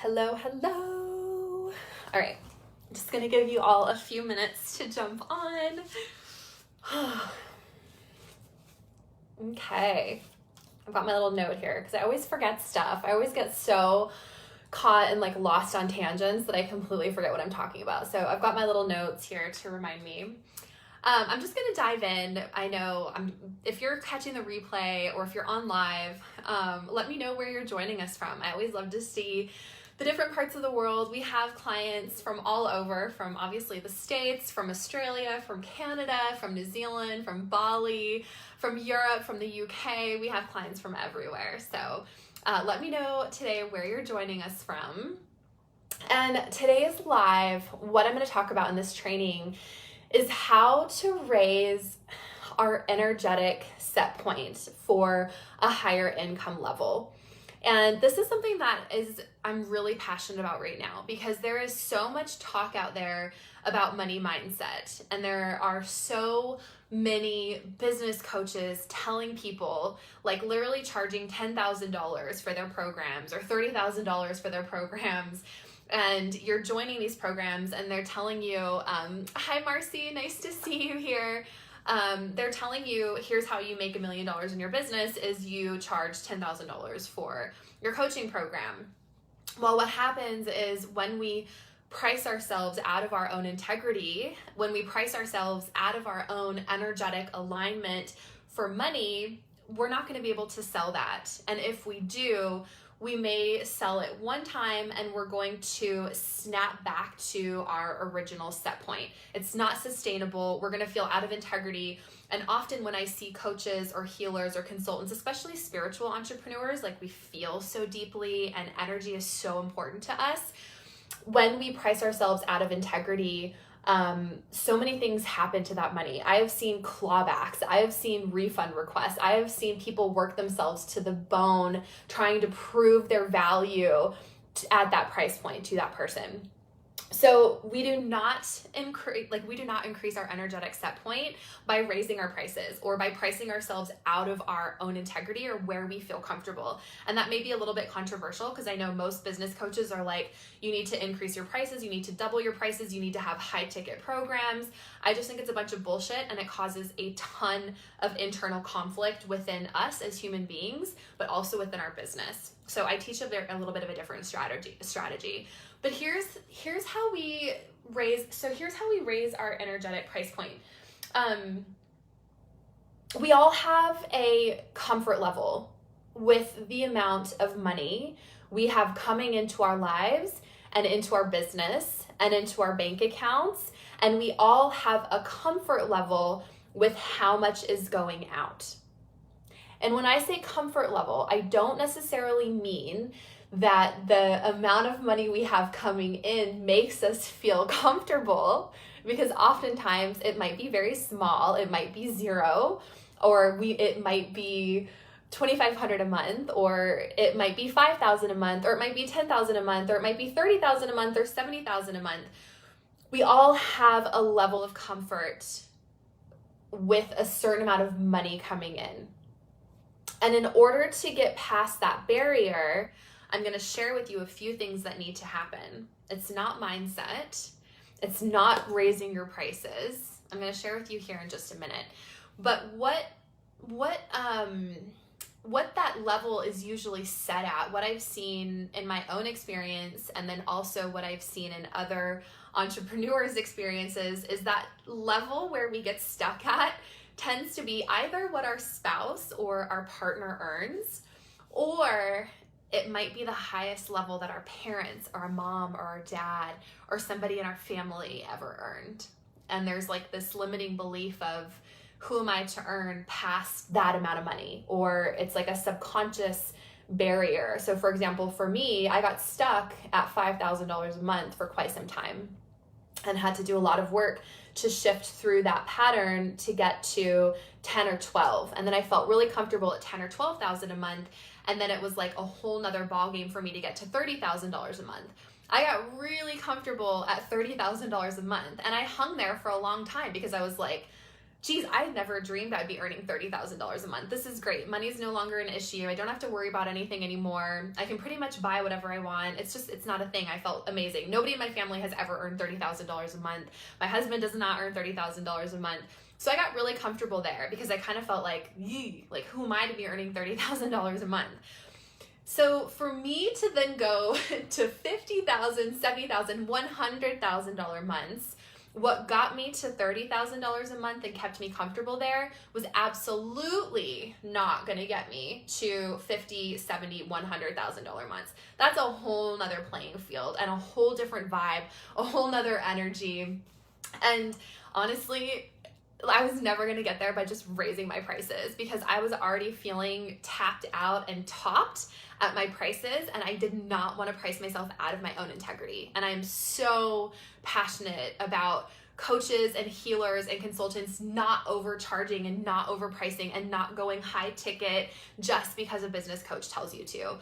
Hello, hello. All right, I'm just gonna give you all a few minutes to jump on. Okay, I've got my little note here because I always forget stuff. I always get so caught and like lost on tangents that I completely forget what I'm talking about. So I've got my little notes here to remind me. I'm just gonna dive in. I know if you're catching the replay or if you're on live, let me know where you're joining us from. I always love to see the different parts of the world. We have clients from all over, from obviously the States, from Australia, from Canada, from New Zealand, from Bali, from Europe, from the UK. We have clients from everywhere. So let me know today where you're joining us from. And today's live, what I'm going to talk about in this training is how to raise our energetic set point for a higher income level. And this is something that I'm really passionate about right now because there is so much talk out there about money mindset. And there are so many business coaches telling people, like literally charging $10,000 for their programs or $30,000 for their programs. And you're joining these programs and they're telling you, hi Marcy, nice to see you here. They're telling you, here's how you make $1 million in your business is you charge $10,000 for your coaching program. Well, what happens is when we price ourselves out of our own integrity, when we price ourselves out of our own energetic alignment for money, we're not going to be able to sell that. And if we do, we may sell it one time and we're going to snap back to our original set point. It's not sustainable. We're going to feel out of integrity. And often when I see coaches or healers or consultants, especially spiritual entrepreneurs, like we feel so deeply and energy is so important to us. When we price ourselves out of integrity, so many things happen to that money. I have seen clawbacks. I have seen refund requests. I have seen people work themselves to the bone trying to prove their value at that price point to that person. So we do not increase our energetic set point by raising our prices or by pricing ourselves out of our own integrity or where we feel comfortable. And that may be a little bit controversial because I know most business coaches are like, you need to increase your prices, you need to double your prices, you need to have high ticket programs. I just think it's a bunch of bullshit and it causes a ton of internal conflict within us as human beings, but also within our business. So I teach a little bit of a different strategy. But here's how we raise our energetic price point. We all have a comfort level with the amount of money we have coming into our lives and into our business and into our bank accounts. And we all have a comfort level with how much is going out. And when I say comfort level, I don't necessarily mean that the amount of money we have coming in makes us feel comfortable, because oftentimes it might be very small, it might be zero, or it might be $2,500 a month, or it might be $5,000 a month, or it might be $10,000 a month, or it might be $30,000 a month, or $70,000 a month. We all have a level of comfort with a certain amount of money coming in. And in order to get past that barrier, I'm going to share with you a few things that need to happen. It's not mindset. It's not raising your prices. I'm going to share with you here in just a minute. But what that level is usually set at, what I've seen in my own experience, and then also what I've seen in other entrepreneurs' experiences, is that level where we get stuck at tends to be either what our spouse or our partner earns, or it might be the highest level that our parents or our mom or our dad or somebody in our family ever earned. And there's like this limiting belief of, who am I to earn past that amount of money? Or it's like a subconscious barrier. So for example, for me, I got stuck at $5,000 a month for quite some time and had to do a lot of work to shift through that pattern to get to 10 or 12. And then I felt really comfortable at 10 or 12,000 a month. And then it was like a whole nother ballgame for me to get to $30,000 a month. I got really comfortable at $30,000 a month. And I hung there for a long time because I was like, geez, I never dreamed I'd be earning $30,000 a month. This is great. Money is no longer an issue. I don't have to worry about anything anymore. I can pretty much buy whatever I want. It's not a thing. I felt amazing. Nobody in my family has ever earned $30,000 a month. My husband does not earn $30,000 a month. So I got really comfortable there because I kind of felt like, like who am I to be earning $30,000 a month? So for me to then go to $50,000, $70,000, $100,000 months, what got me to $30,000 a month and kept me comfortable there was absolutely not going to get me to $50,000, $70,000, $100,000 months. That's a whole nother playing field and a whole different vibe, a whole nother energy. And honestly, I was never going to get there by just raising my prices because I was already feeling tapped out and topped at my prices, and I did not want to price myself out of my own integrity. And I'm so passionate about coaches and healers and consultants not overcharging and not overpricing and not going high ticket just because a business coach tells you to.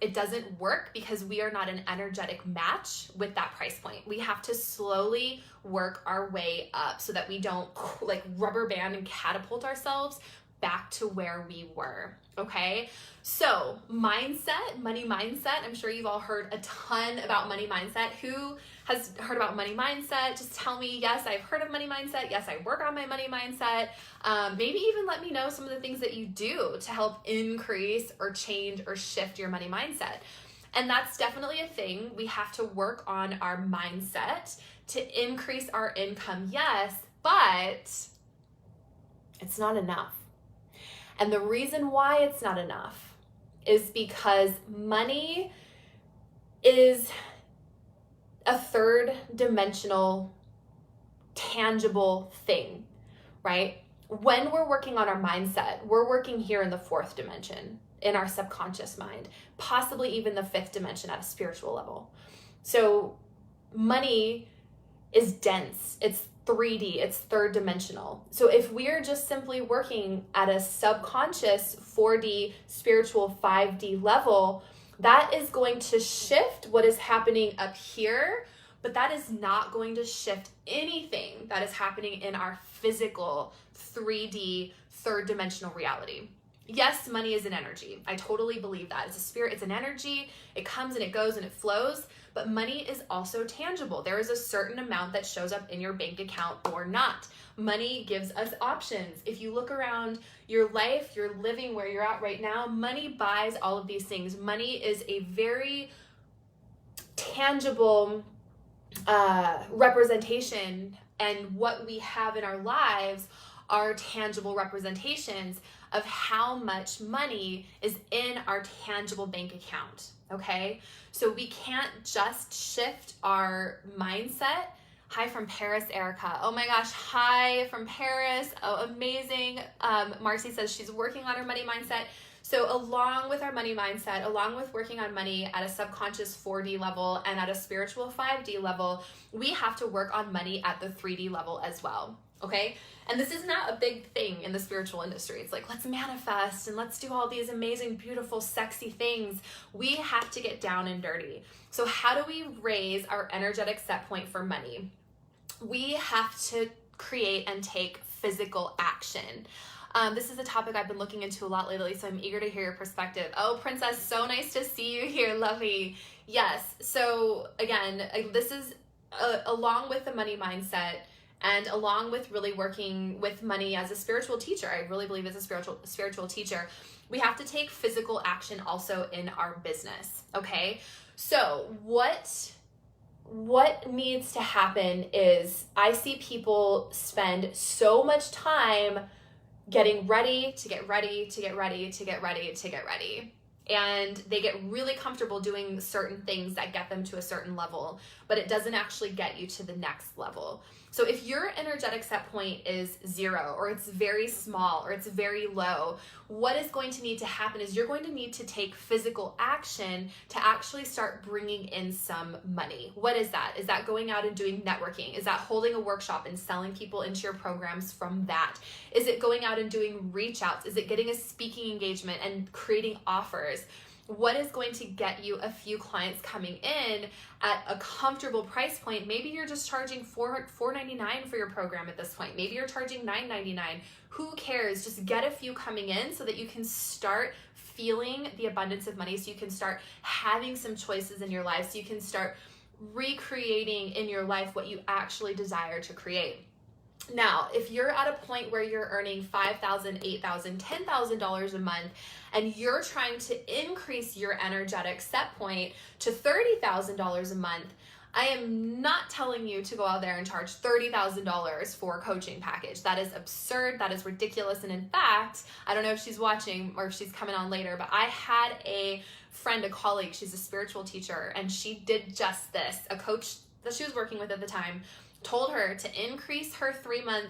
It doesn't work because we are not an energetic match with that price point. We have to slowly work our way up so that we don't like rubber band and catapult ourselves back to where we were. Okay. So mindset, money mindset. I'm sure you've all heard a ton about money mindset. Who has heard about money mindset? Just tell me, yes, I've heard of money mindset. Yes, I work on my money mindset. Maybe even let me know some of the things that you do to help increase or change or shift your money mindset. And that's definitely a thing. We have to work on our mindset to increase our income. Yes, but it's not enough. And the reason why it's not enough is because money is a third dimensional, tangible thing, right? When we're working on our mindset, we're working here in the fourth dimension, in our subconscious mind, possibly even the fifth dimension at a spiritual level. So money is dense. It's 3D, it's third dimensional. So if we're just simply working at a subconscious 4D spiritual 5D level, that is going to shift what is happening up here, but that is not going to shift anything that is happening in our physical 3D third dimensional reality. Yes, money is an energy. I totally believe that. It's a spirit, it's an energy. It comes and it goes and it flows. But money is also tangible. There is a certain amount that shows up in your bank account or not. Money gives us options. If you look around your life, you're living where you're at right now, money buys all of these things. Money is a very tangible representation, and what we have in our lives are tangible representations of how much money is in our tangible bank account, okay? So we can't just shift our mindset. Hi from Paris, Erica. Oh my gosh, hi from Paris. Oh, amazing. Marcy says she's working on her money mindset. So along with our money mindset, along with working on money at a subconscious 4D level and at a spiritual 5D level, we have to work on money at the 3D level as well. Okay. And this is not a big thing in the spiritual industry. It's like, let's manifest and let's do all these amazing, beautiful, sexy things. We have to get down and dirty. So how do we raise our energetic set point for money? We have to create and take physical action. This is a topic I've been looking into a lot lately, so I'm eager to hear your perspective. Oh, Princess, so nice to see you here, lovey. Yes. So again, this is along with the money mindset, and along with really working with money as a spiritual teacher. I really believe as a spiritual teacher, we have to take physical action also in our business, okay? So what needs to happen is I see people spend so much time getting ready to get ready to get ready to get ready to get ready. And they get really comfortable doing certain things that get them to a certain level, but it doesn't actually get you to the next level. So if your energetic set point is 0, or it's very small, or it's very low, what is going to need to happen is you're going to need to take physical action to actually start bringing in some money. What is that? Is that going out and doing networking? Is that holding a workshop and selling people into your programs from that? Is it going out and doing reach outs? Is it getting a speaking engagement and creating offers? what is going to get you a few clients coming in at a comfortable price point. Maybe you're just charging $4.99 for your program at this point. Maybe you're charging $9.99. Who cares? Just get a few coming in so that you can start feeling the abundance of money, so you can start having some choices in your life, so you can start recreating in your life what you actually desire to create. Now, if you're at a point where you're earning $5,000, $8,000, $10,000 a month, and you're trying to increase your energetic set point to $30,000 a month, I am not telling you to go out there and charge $30,000 for a coaching package. That is absurd. That is ridiculous. And in fact, I don't know if she's watching or if she's coming on later, but I had a friend, a colleague, she's a spiritual teacher, and she did just this. A coach that she was working with at the time told her to increase her 3-month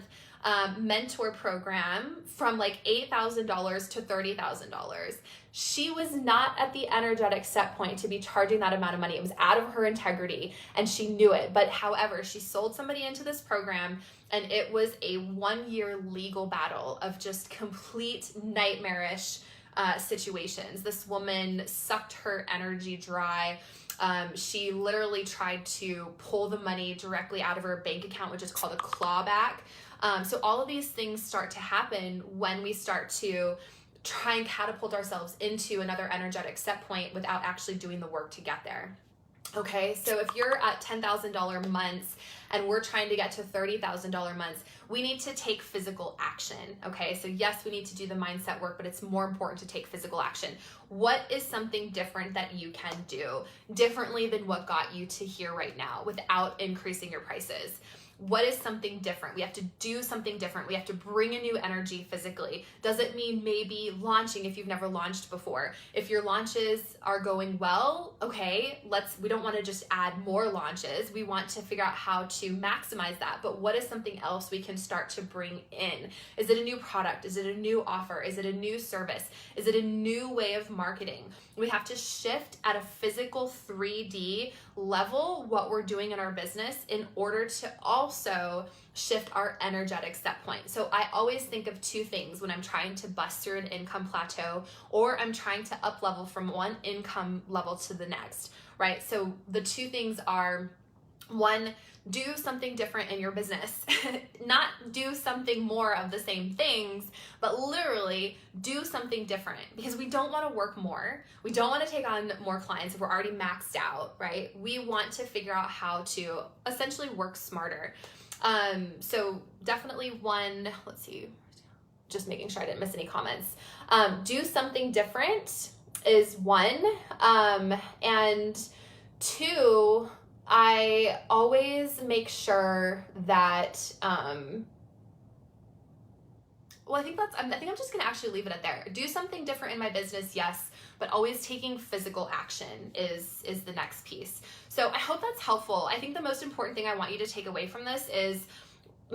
mentor program from like $8,000 to $30,000. She was not at the energetic set point to be charging that amount of money. It was out of her integrity, and she knew it. But however, she sold somebody into this program, and it was a 1-year legal battle of just complete nightmarish situations. This woman sucked her energy dry. She literally tried to pull the money directly out of her bank account, which is called a clawback. So all of these things start to happen when we start to try and catapult ourselves into another energetic set point without actually doing the work to get there. Okay, so if you're at $10,000 months and we're trying to get to $30,000 months, we need to take physical action. Okay, so yes, we need to do the mindset work, but it's more important to take physical action. What is something different that you can do differently than what got you to here right now without increasing your prices? What is something different? We have to do something different. We have to bring a new energy physically. Does it mean maybe launching if you've never launched before? If your launches are going well, okay, we don't want to just add more launches. We want to figure out how to maximize that. But what is something else we can start to bring in? Is it a new product? Is it a new offer? Is it a new service? Is it a new way of marketing? We have to shift at a physical 3D level what we're doing in our business in order to also shift our energetic set point. So I always think of two things when I'm trying to bust through an income plateau or I'm trying to up level from one income level to the next, right? So the two things are, one, do something different in your business. Not do something more of the same things, but literally do something different, because we don't want to work more. We don't want to take on more clients if we're already maxed out, right? We want to figure out how to essentially work smarter. So definitely one, let's see, just making sure I didn't miss any comments. Do something different is one. And two, I always make sure that, I think I'm just going to actually leave it at there. Do something different in my business, yes, but always taking physical action is the next piece. So I hope that's helpful. I think the most important thing I want you to take away from this is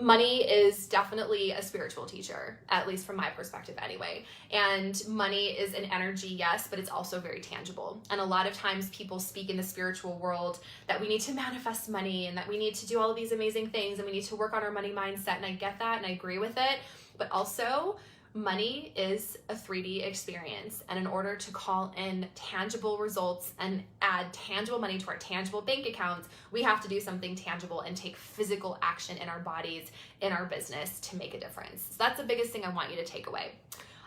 money is definitely a spiritual teacher, at least from my perspective anyway. And money is an energy, yes, but it's also very tangible. And a lot of times people speak in the spiritual world that we need to manifest money and that we need to do all of these amazing things and we need to work on our money mindset. And I get that and I agree with it. But also, money is a 3D experience, and in order to call in tangible results and add tangible money to our tangible bank accounts, we have to do something tangible and take physical action in our bodies, in our business to make a difference. So that's the biggest thing I want you to take away.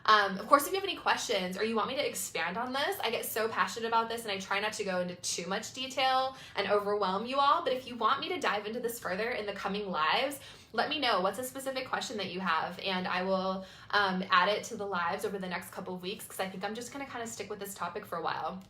Of course, if you have any questions or you want me to expand on this, I get so passionate about this and I try not to go into too much detail and overwhelm you all. But if you want me to dive into this further in the coming lives, let me know what's a specific question that you have, and I will add it to the lives over the next couple of weeks, because I think I'm just going to kind of stick with this topic for a while.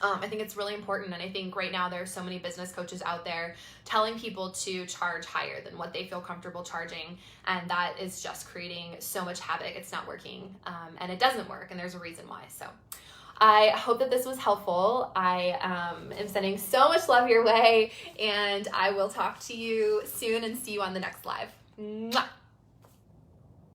I think it's really important, and I think right now there are so many business coaches out there telling people to charge higher than what they feel comfortable charging, and that is just creating so much havoc. It's not working, and it doesn't work, and there's a reason why. So I hope that this was helpful. I am sending so much love your way, and I will talk to you soon and see you on the next live. Mwah!